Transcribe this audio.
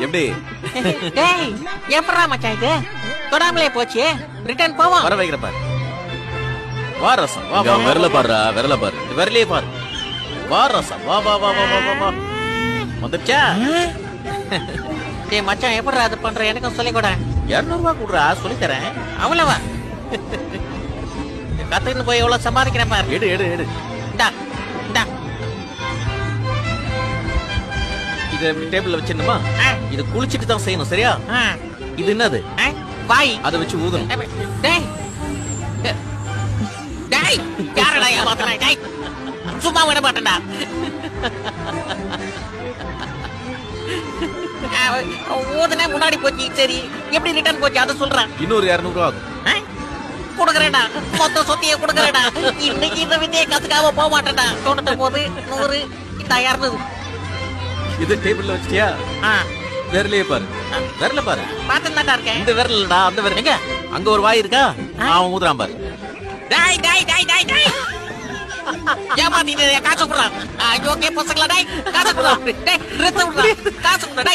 எப்படி டேய் எப்பறா மச்சான் இது தொடாமலே போச்சு ரிட்டர்ன் போவோம் வர வைக்கிற பாரு வா ரசம் வா இங்க வா அவன் விரல பாருடா விரல பாரு வரலே பாரு வா ரசம் வா வா வா வா வா வா வா வந்துச்சா டேய் மச்சான் எப்பறா அது பண்ற எனக்கும் சொல்லி கூட 200 ரூபாய் கொடுறா சொல்லி தரேன் அவ்வளவா கத்துக்கிட்டு போய் எவ்வளவு சம்பாதிக்கிறேன் பாரு எடு எடு எடு இந்தா இந்தா இத டேபிள்ல வச்சிடணுமா ஆ, இது குளிச்சிட்டு தான் செய்யணும் சரியா ஆ, இது என்னது ஆ, வாய் அதை வச்சு ஊதணும் டேய் டேய் யாரடா ஏமாத்துறாய் டேய் சும்மா விட மாட்டேன்டா ஊதுனே முன்னாடி போச்சு சரி எப்படி ரிட்டர்ன் போச்சு அதை சொல்றேன் இன்னொரு 200 ரூபாய் ஆகும் கொடுக்கறேடா மொத்த சொத்தைய கொடுக்கறேடா இன்னைக்கு இந்த வித்தையை கத்துக்காம போக மாட்டேன்டா 99 100 இந்த 200 இது டேபிள்ல வச்சிட்டியா ஆ விரலே பாரு விரல பாரு பாத்துதான் இருக்கேன் இந்த விரலடா அந்த விரல் எங்க அங்க ஒரு வாய் இருக்கா அவன் ஊதுறான் பாரு டேய் டேய் டேய் டேய் டேய் ஏமாத்திட்டு காசு குடுறா ஐயோ கே பசங்களா டேய் காசு குடுறா டேய் காசு குடுறா டேய்